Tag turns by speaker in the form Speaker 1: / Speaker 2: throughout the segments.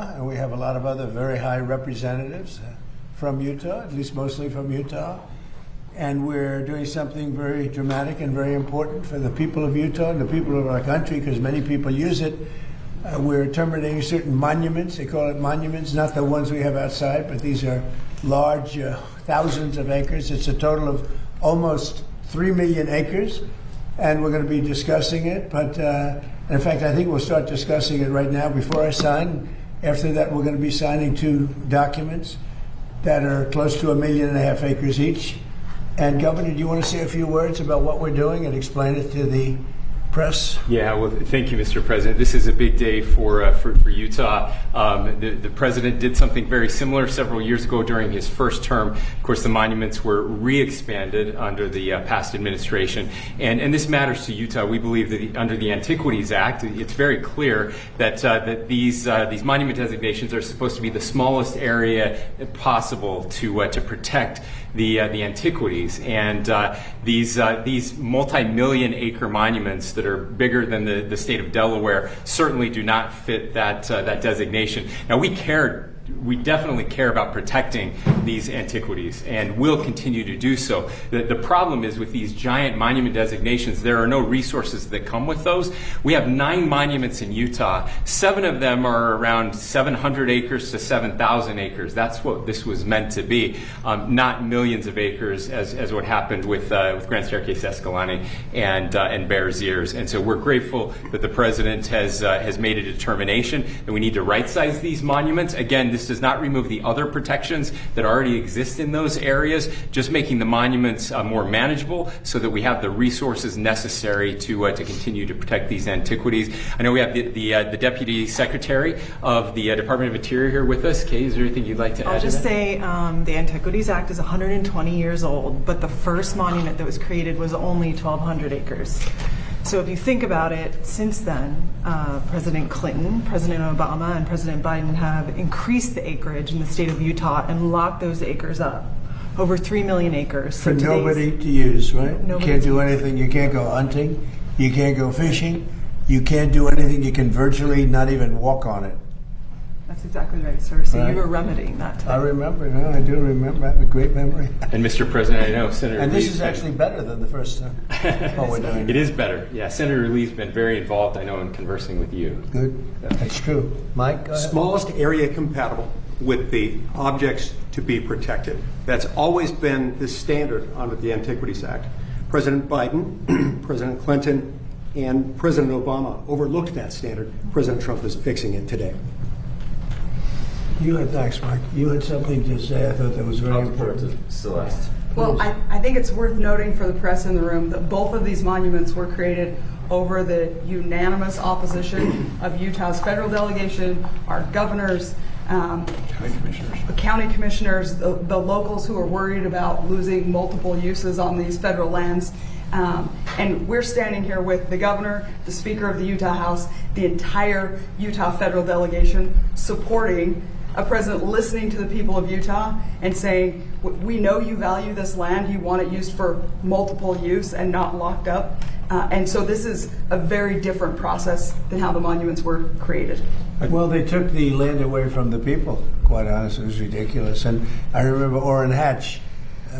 Speaker 1: And we have a lot of other very high representatives from Utah, at least mostly from Utah. And we're doing something very dramatic and very important for the people of Utah and the people of our country, because many people use it. We're terminating certain monuments. They call it monuments, not the ones we have outside, but these are large, thousands of acres. It's a total of almost 3 million acres, and we're going to be discussing it. But in fact, I think we'll start discussing it right now before I sign. After that, we're going to be signing 2 documents that are close to 1.5 million acres each. And Governor, do you want to say a few words about what we're doing and explain it to the press?
Speaker 2: Yeah, well, thank you, Mr. President. This is a big day for Utah. The president did something very similar several years ago during his first term. Of course, the monuments were re-expanded under the past administration, and this matters to Utah. We believe that under the Antiquities Act, it's very clear that these monument designations are supposed to be the smallest area possible to protect the antiquities, and these multi-million acre monuments that are bigger than the state of Delaware certainly do not fit that designation. Now, we definitely care about protecting these antiquities, and will continue to do so. The problem is with these giant monument designations, there are no resources that come with those. We have 9 monuments in Utah. 7 of them are around 700 acres to 7,000 acres. That's what this was meant to be, not millions of acres as what happened with Grand Staircase Escalante and Bears Ears. And so we're grateful that the president has made a determination that we need to right-size these monuments. Again, this does not remove the other protections that already exist in those areas, just making the monuments more manageable so that we have the resources necessary to continue to protect these antiquities. I know we have the Deputy Secretary of the Department of Interior here with us. Kay, is there anything you'd like to add?
Speaker 3: I'll just say the Antiquities Act is 120 years old, but the first monument that was created was only 1,200 acres. So if you think about it, since then, President Clinton, President Obama, and President Biden have increased the acreage in the state of Utah and locked those acres up. Over 3 million acres.
Speaker 1: For nobody to use, right? You can't do anything. You can't go hunting. You can't go fishing. You can't do anything. You can virtually not even walk on it.
Speaker 3: That's exactly right, sir. So
Speaker 1: Right.
Speaker 3: you were remedying that today.
Speaker 1: I remember. No, I do remember. I have a great memory.
Speaker 2: And Mr. President, I know Senator
Speaker 1: And this
Speaker 2: Lee's
Speaker 1: is actually better than the first time. What we're doing.
Speaker 2: It is better. Yeah, Senator Lee's been very involved, I know, in conversing with you.
Speaker 1: Good. That's true. Mike, go ahead.
Speaker 4: Smallest area compatible with the objects to be protected. That's always been the standard under the Antiquities Act. President Biden, President Clinton, and President Obama overlooked that standard. President Trump is fixing it today.
Speaker 1: Thanks, Mike. You had something to say. I thought that was very important.
Speaker 5: Celeste. Well, I think it's worth noting for the press in the room that both of these monuments were created over the unanimous opposition of Utah's federal delegation, our governors, the county commissioners, the locals who are worried about losing multiple uses on these federal lands. And we're standing here with the governor, the Speaker of the Utah House, the entire Utah federal delegation supporting a president listening to the people of Utah and saying, we know you value this land, you want it used for multiple use and not locked up. And so this is a very different process than how the monuments were created.
Speaker 1: Well, they took the land away from the people, quite honestly. It was ridiculous. And I remember Orrin Hatch,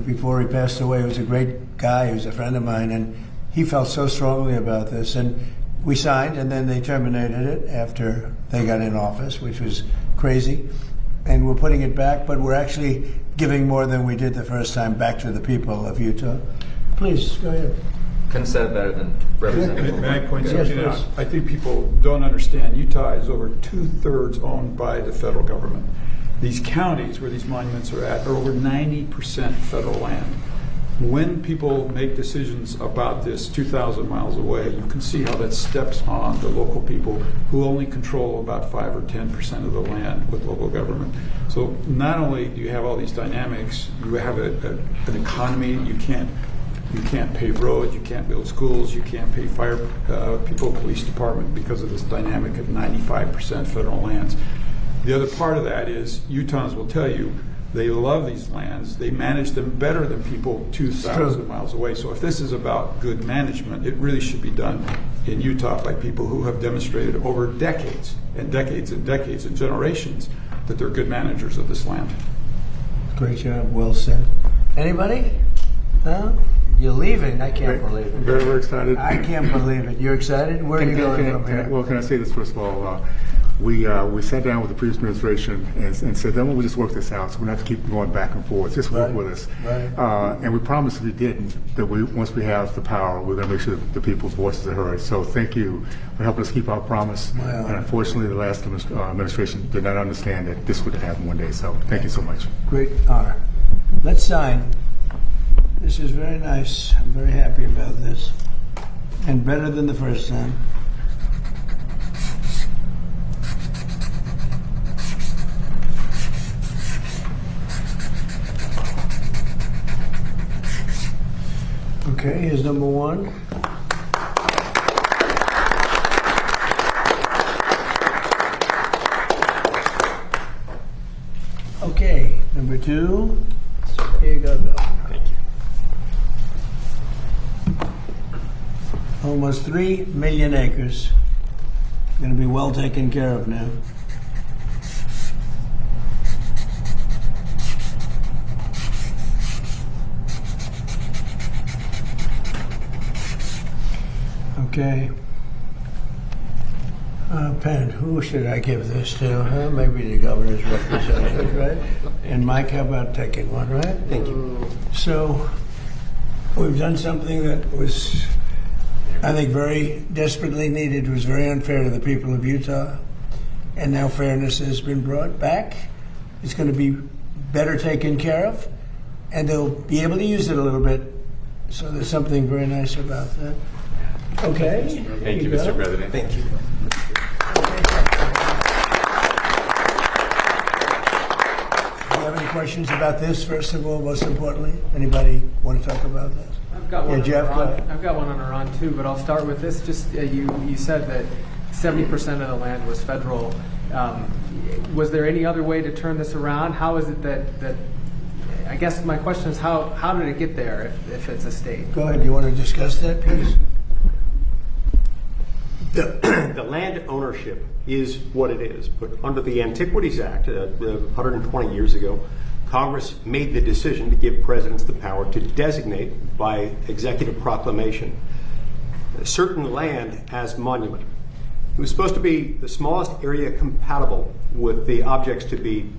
Speaker 1: before he passed away, he was a great guy. He was a friend of mine, and he felt so strongly about this. And we signed, and then they terminated it after they got in office, which was crazy. And we're putting it back, but we're actually giving more than we did the first time back to the people of Utah. Please, go ahead.
Speaker 6: Couldn't have said it better than Representative.
Speaker 7: May I point
Speaker 1: Yes,
Speaker 7: something out?
Speaker 1: please.
Speaker 7: I think people don't understand. Utah is over 2/3 owned by the federal government. These counties where these monuments are at are over 90% federal land. When people make decisions about this 2,000 miles away, you can see how that steps on the local people who only control about 5 or 10% of the land with local government. So not only do you have all these dynamics, you have an economy. You can't pave roads, you can't build schools, you can't pay fire people, police department, because of this dynamic of 95% federal lands. The other part of that is Utahns will tell you They love these lands. They manage them better than people 2,000 miles away. So if this is about good management, it really should be done in Utah by people who have demonstrated over decades and decades and decades and generations that they're good managers of this land.
Speaker 1: Great job, well said. Anybody? No? You're leaving? I can't believe it.
Speaker 8: Very, very excited.
Speaker 1: I can't believe it. You're excited? Where are you going from here?
Speaker 8: Well, can I say this first of all? We sat down with the previous administration and said, then we'll just work this out, so we don't have to keep going back and forth. Just work with us.
Speaker 1: Right.
Speaker 8: And we promised if we didn't, that once we have the power, we're going to make sure that the people's voices are heard. So thank you for helping us keep our promise.
Speaker 1: Wow.
Speaker 8: And unfortunately, the last administration did not understand that this would happen one day. So thank you so much.
Speaker 1: Great honor. Let's sign. This is very nice. I'm very happy about this. And better than the first time. Okay, here's number one. Okay, number two. Here you go, Bill.
Speaker 2: Thank you.
Speaker 1: Almost 3 million acres. Going to be well taken care of now. Okay. Penn, who should I give this to? Huh? Maybe the governor's representative, right? And Mike, how about taking one, right?
Speaker 4: Thank you.
Speaker 1: So, we've done something that was, I think, very desperately needed. It was very unfair to the people of Utah. And now fairness has been brought back. It's going to be better taken care of. And they'll be able to use it a little bit. So there's something very nice about that. Okay.
Speaker 2: Thank you, Mr. President.
Speaker 4: Thank you.
Speaker 1: Do you have any questions about this, first of all, most importantly? Anybody want to talk about this?
Speaker 9: I've got one.
Speaker 1: Yeah, Jeff, go ahead.
Speaker 9: I've got one on Iran too, but I'll start with this. Just you said that 70% of the land was federal. Was there any other way to turn this around? How is it that I guess my question is how did it get there if it's a state?
Speaker 1: Go ahead. Do you want to discuss that, please?
Speaker 4: The land ownership is what it is, but under the Antiquities Act, 120 years ago, Congress made the decision to give presidents the power to designate by executive proclamation certain land as monument. It was supposed to be the smallest area compatible with the objects to be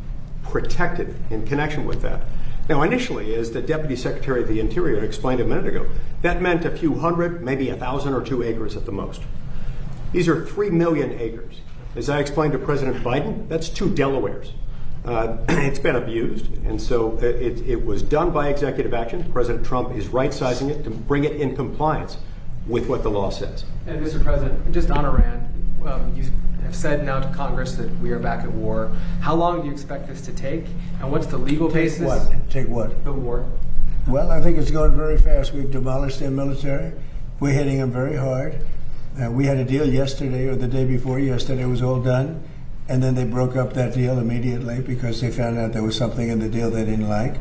Speaker 4: protected in connection with that. Now, initially, as the Deputy Secretary of the Interior explained a minute ago, that meant a few hundred, maybe 1,000 or 2 acres at the most. These are 3 million acres. As I explained to President Biden, that's 2 Delawares. It's been abused, and so it was done by executive action. President Trump is right-sizing it to bring it in compliance with what the law says.
Speaker 9: And Mr. President, just on Iran, you have said now to Congress that we are back at war. How long do you expect this to take, and what's the legal basis?
Speaker 1: Take what?
Speaker 9: The war.
Speaker 1: Well, I think it's going very fast. We've demolished their military. We're hitting them very hard. We had a deal yesterday or the day before yesterday. It was all done. And then they broke up that deal immediately because they found out there was something in the deal they didn't like.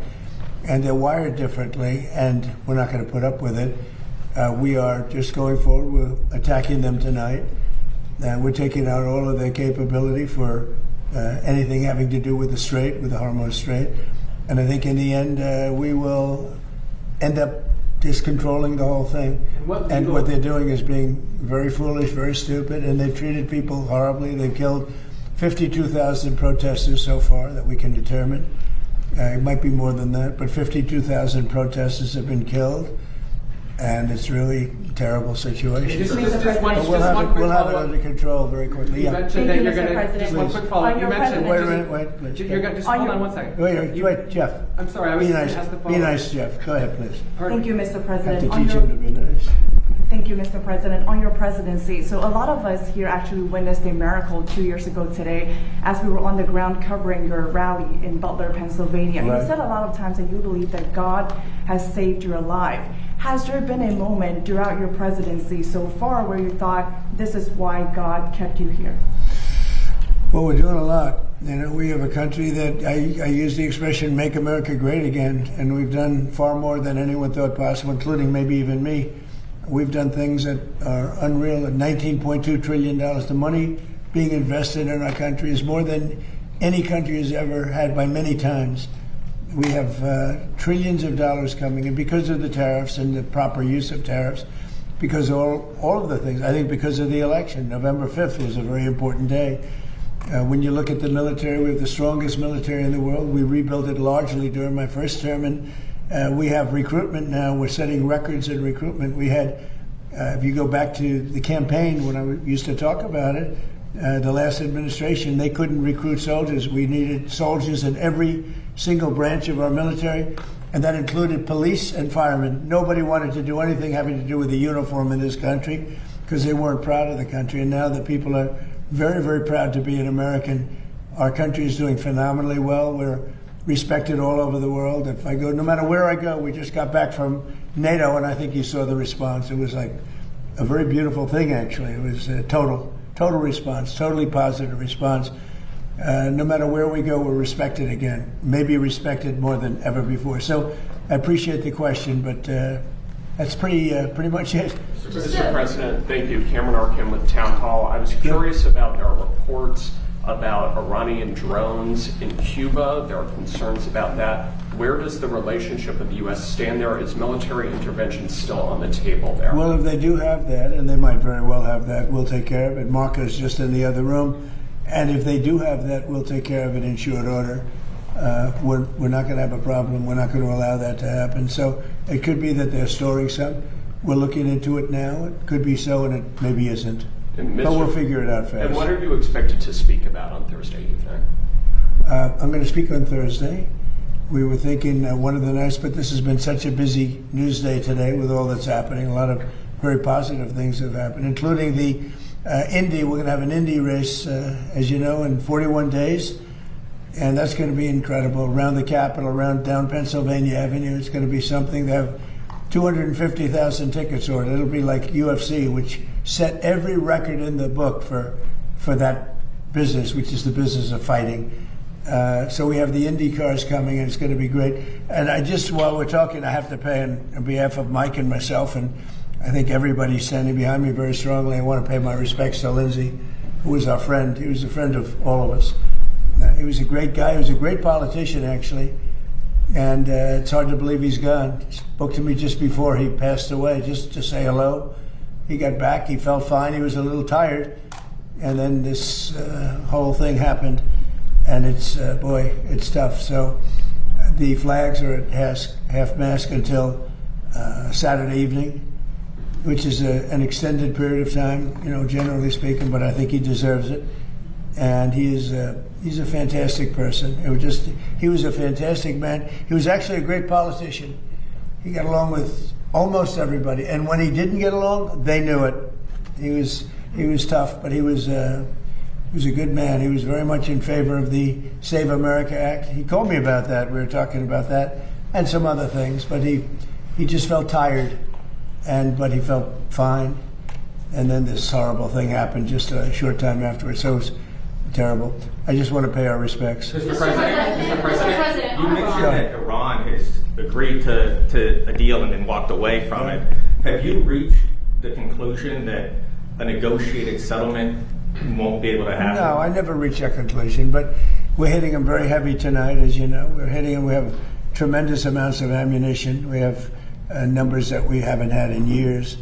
Speaker 1: And they're wired differently, and we're not going to put up with it. We are just going forward. We're attacking them tonight. We're taking out all of their capability for anything having to do with the Strait, with the Hormuz Strait. And I think in the end, we will end up just controlling the whole thing. And what they're doing is being very foolish, very stupid, and they've treated people horribly. They've killed 52,000 protesters so far that we can determine. It might be more than that, but 52,000 protesters have been killed, and it's really a terrible situation.
Speaker 9: Just one
Speaker 1: But
Speaker 9: quick
Speaker 1: we'll have it
Speaker 9: follow-up.
Speaker 1: under control very quickly.
Speaker 9: You
Speaker 1: Yeah.
Speaker 9: mentioned
Speaker 10: Thank
Speaker 9: that
Speaker 10: you,
Speaker 9: you're
Speaker 10: Mr.
Speaker 9: going to,
Speaker 10: President.
Speaker 9: just one quick
Speaker 10: On
Speaker 9: follow-up.
Speaker 10: your
Speaker 9: You mentioned,
Speaker 10: president-
Speaker 1: Wait.
Speaker 9: you're going, just
Speaker 10: On
Speaker 9: hold
Speaker 10: your-
Speaker 9: on one second.
Speaker 1: Wait, Jeff.
Speaker 9: I'm sorry, I was
Speaker 1: Be
Speaker 9: just
Speaker 1: nice.
Speaker 9: going to ask the
Speaker 1: Be
Speaker 9: follow-up.
Speaker 1: nice, Jeff. Go ahead, please.
Speaker 10: Thank you, Mr.
Speaker 1: I have
Speaker 10: President.
Speaker 1: to
Speaker 10: On
Speaker 1: teach
Speaker 10: your-
Speaker 1: him to be nice.
Speaker 10: Thank you, Mr. President. On your presidency, so a lot of us here actually witnessed a miracle 2 years ago today as we were on the ground covering your rally in Butler, Pennsylvania.
Speaker 1: Right.
Speaker 10: You said a lot of times that you believe that God has saved your life. Has there been a moment throughout your presidency so far where you thought this is why God kept you here?
Speaker 1: Well, we're doing a lot. You know, we have a country that I use the expression "Make America Great Again," and we've done far more than anyone thought possible, including maybe even me. We've done things that are unreal. At $19.2 trillion, the money being invested in our country is more than any country has ever had by many times. We have trillions of dollars coming in because of the tariffs and the proper use of tariffs, because of all of the things. I think because of the election. November 5th was a very important day. When you look at the military, we have the strongest military in the world. We rebuilt it largely during my first term, and we have recruitment now. We're setting records in recruitment. We had, if you go back to the campaign when I used to talk about it, the last administration, they couldn't recruit soldiers. We needed soldiers in every single branch of our military, and that included police and firemen. Nobody wanted to do anything having to do with the uniform in this country because they weren't proud of the country. And now the people are very, very proud to be an American. Our country is doing phenomenally well. We're respected all over the world. If I go, no matter where I go, we just got back from NATO, and I think you saw the response. It was like a very beautiful thing, actually. It was a total response, totally positive response. No matter where we go, we're respected again, maybe respected more than ever before. So I appreciate the question, but that's pretty much it.
Speaker 11: Mr. President, thank you. Cameron Arkin with Town Hall. I was curious about our reports about Iranian drones in Cuba. There are concerns about that. Where does the relationship of the U.S. stand there? Is military intervention still on the table there?
Speaker 1: Well, if they do have that, and they might very well have that, we'll take care of it. Marco's just in the other room. And if they do have that, we'll take care of it in short order. We're not going to have a problem. We're not going to allow that to happen. So it could be that they're storing some. We're looking into it now. It could be so, and it maybe isn't. But we'll figure it out fast.
Speaker 11: And what are you expected to speak about on Thursday, you think?
Speaker 1: I'm going to speak on Thursday. We were thinking one of the nights, but this has been such a busy news day today with all that's happening. A lot of very positive things have happened, including the Indy. We're going to have an Indy race, as you know, in 41 days. And that's going to be incredible. Around the Capitol, around down Pennsylvania Avenue, it's going to be something. They have 250,000 tickets ordered. It'll be like UFC, which set every record in the book for that business, which is the business of fighting. So we have the Indy cars coming, and it's going to be great. And while we're talking, I have to pay on behalf of Mike and myself, and I think everybody's standing behind me very strongly. I want to pay my respects to Lindsey, who was our friend. He was a friend of all of us. He was a great guy. He was a great politician, actually. And it's hard to believe he's gone. He spoke to me just before he passed away, just to say hello. He got back. He felt fine. He was a little tired. And then this whole thing happened. And it's tough. So the flags are at half-mast until Saturday evening, which is an extended period of time, generally speaking, but I think he deserves it. And he's a fantastic person. He was a fantastic man. He was actually a great politician. He got along with almost everybody. And when he didn't get along, they knew it. He was tough, but he was a good man. He was very much in favor of the Save America Act. He called me about that. We were talking about that and some other things, but he just felt tired, but he felt fine. And then this horrible thing happened just a short time afterwards. So it was terrible. I just want to pay our respects.
Speaker 11: Mr. President, you mentioned that Iran has agreed to a deal and then walked away from it. Have you reached the conclusion that a negotiated settlement won't be able to happen?
Speaker 1: No, I never reached that conclusion, but we're hitting them very heavy tonight, as you know. We're hitting them. We have tremendous amounts of ammunition. We have numbers that we haven't had in years,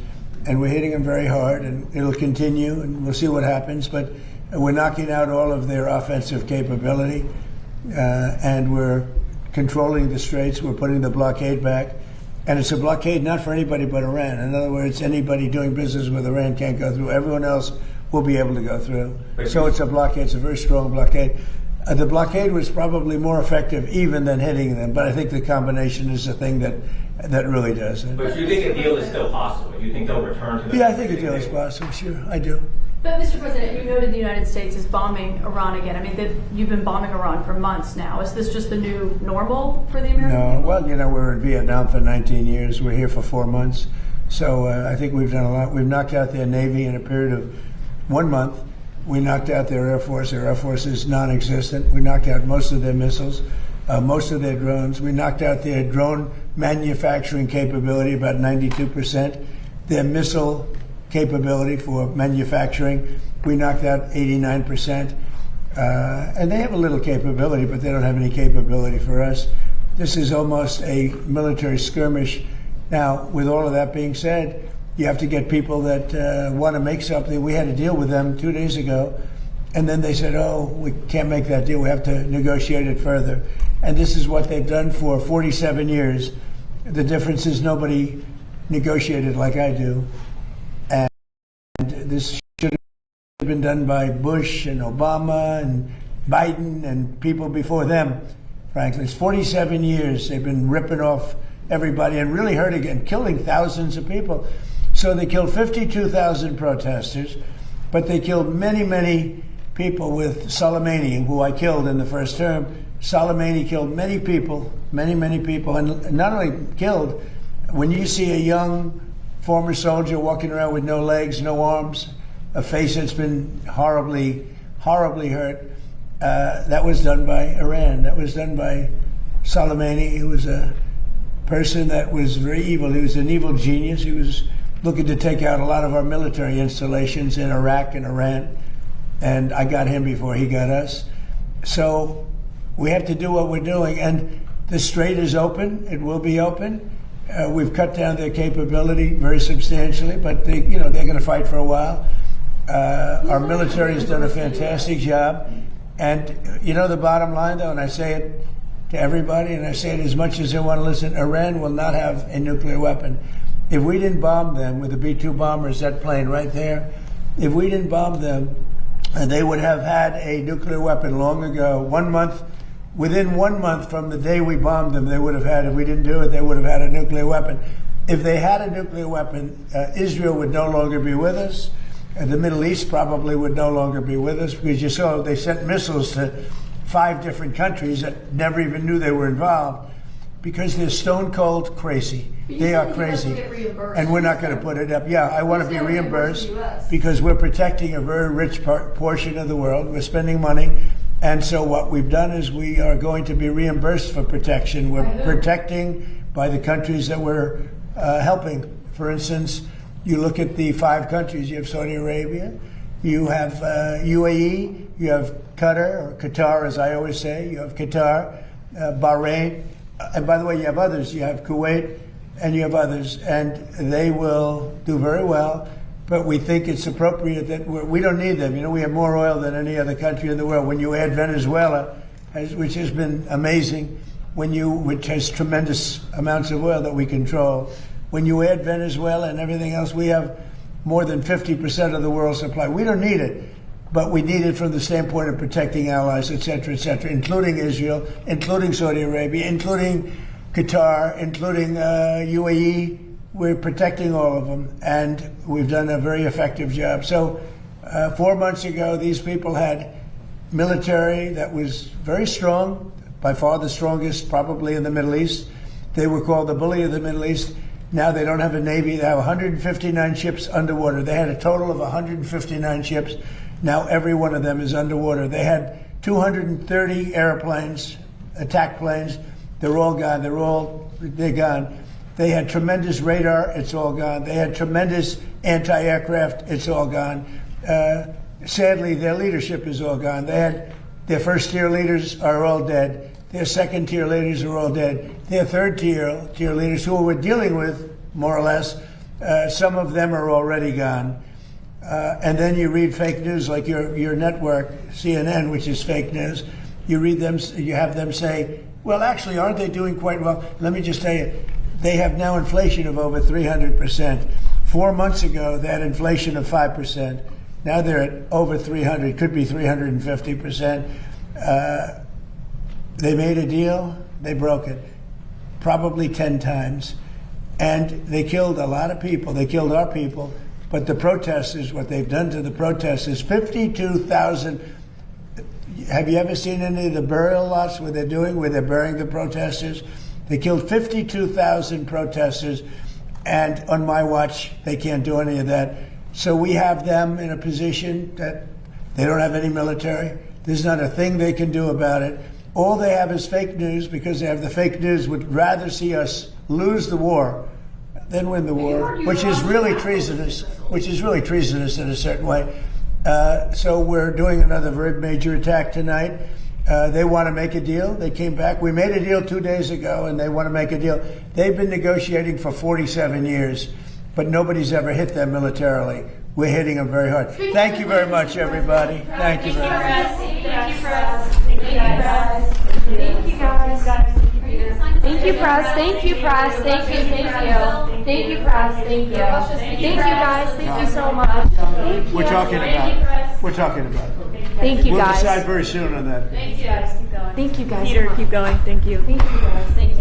Speaker 1: and we're hitting them very hard, and it'll continue, and we'll see what happens, but we're knocking out all of their offensive capability, and we're controlling the straits. We're putting the blockade back, and it's a blockade not for anybody but Iran. In other words, anybody doing business with Iran can't go through. Everyone else will be able to go through. So it's a blockade. It's a very strong blockade. The blockade was probably more effective even than hitting them, but I think the combination is the thing that really does it.
Speaker 11: But you think a deal is still possible? You think they'll return to the...
Speaker 1: Yeah, I think a deal is possible, sure, I do.
Speaker 12: But, Mr. President, you noted the United States is bombing Iran again. I mean, you've been bombing Iran for months now. Is this just the new normal for the American people?
Speaker 1: No, well, we're in Vietnam for 19 years. We're here for 4 months. So I think we've done a lot. We've knocked out their Navy in a period of 1 month. We knocked out their Air Force. Their Air Force is non-existent. We knocked out most of their missiles, most of their drones. We knocked out their drone manufacturing capability, about 92%. Their missile capability for manufacturing, we knocked out 89%. And they have a little capability, but they don't have any capability for us. This is almost a military skirmish. Now, with all of that being said, you have to get people that want to make something. We had a deal with them 2 days ago, and then they said, oh, we can't make that deal. We have to negotiate it further. And this is what they've done for 47 years. The difference is nobody negotiated like I do. And this should have been done by Bush and Obama and Biden and people before them, frankly. It's 47 years they've been ripping off everybody and really hurting and killing thousands of people. So they killed 52,000 protesters, but they killed many, many people with Soleimani, who I killed in the first term. Soleimani killed many people, many people, and not only killed, when you see a young former soldier walking around with no legs, no arms, a face that's been horribly, horribly hurt, that was done by Iran. That was done by Soleimani, who was a person that was very evil. He was an evil genius. He was looking to take out a lot of our military installations in Iraq and Iran, and I got him before he got us. So we have to do what we're doing, and the strait is open. It will be open. We've cut down their capability very substantially, but they're going to fight for a while. Our military has done a fantastic job, and the bottom line, though, and I say it to everybody, and I say it as much as they want to listen, Iran will not have a nuclear weapon. If we didn't bomb them with the B-2 bombers, that plane right there, if we didn't bomb them, they would have had a nuclear weapon long ago. Within 1 month from the day we bombed them, they would have had, if we didn't do it, they would have had a nuclear weapon. If they had a nuclear weapon, Israel would no longer be with us. The Middle East probably would no longer be with us, because you saw they sent missiles to 5 different countries that never even knew they were involved, because they're stone cold crazy. They are crazy. And we're not going to put it up. Yeah, I want to be reimbursed because we're protecting a very rich portion of the world. We're spending money. And so what we've done is we are going to be reimbursed for protection. We're protecting by the countries that we're helping. For instance, you look at the 5 countries. You have Saudi Arabia, you have UAE, you have Qatar, or Qatar as I always say, you have Qatar, Bahrain, and by the way, you have others. You have Kuwait, and you have others, and they will do very well. But we think it's appropriate that we don't need them. We have more oil than any other country in the world. When you add Venezuela, which has been amazing, which has tremendous amounts of oil that we control, when you add Venezuela and everything else, we have more than 50% of the world's supply. We don't need it, but we need it from the standpoint of protecting allies, et cetera, including Israel, including Saudi Arabia, including Qatar, including UAE. We're protecting all of them, and we've done a very effective job. So 4 months ago, these people had military that was very strong, by far the strongest probably in the Middle East. They were called the bully of the Middle East. Now they don't have a Navy. They have 159 ships underwater. They had a total of 159 ships. Now every one of them is underwater. They had 230 airplanes, attack planes. They're all gone. They're gone. They had tremendous radar. It's all gone. They had tremendous anti-aircraft. It's all gone. Sadly, their leadership is all gone. They had their first-tier leaders are all dead. Their second-tier leaders are all dead. Their third-tier leaders, who we're dealing with, more or less, some of them are already gone. And then you read fake news like your network, CNN, which is fake news. You read them. You have them say, well, actually, aren't they doing quite well? Let me just tell you, they have now inflation of over 300%. 4 months ago, they had inflation of 5%. Now they're at over 300, could be 350%. They made a deal, they broke it, probably 10 times. And they killed a lot of people. They killed our people. But the protesters, what they've done to the protesters, 52,000. Have you ever seen any of the burial lots where they're burying the protesters? They killed 52,000 protesters, and on my watch, they can't do any of that. So we have them in a position that They don't have any military. There's not a thing they can do about it. All they have is fake news, because they have the fake news, would rather see us lose the war than win the war, which is really treasonous, in a certain way. So we're doing another very major attack tonight. They want to make a deal. They came back. We made a deal 2 days ago, and they want to make a deal. They've been negotiating for 47 years, but nobody's ever hit them militarily. We're hitting them very hard. Thank you very much, everybody. Thank you very much.
Speaker 12: Thank you, press. Thank you, guys. Thank you, guys.
Speaker 13: Thank you, press. Thank you, press. Thank you, thank you. Thank you, press. Thank you. Thank you, guys. Thank you so much. Thank you.
Speaker 1: We're talking about it. We're talking about it.
Speaker 13: Thank you,
Speaker 1: We'll
Speaker 13: guys.
Speaker 1: decide very soon on that.
Speaker 12: Thank you, guys. Keep going.
Speaker 13: Thank you, guys.
Speaker 3: Peter, keep going. Thank you.
Speaker 13: Thank you, guys.
Speaker 12: Thank you.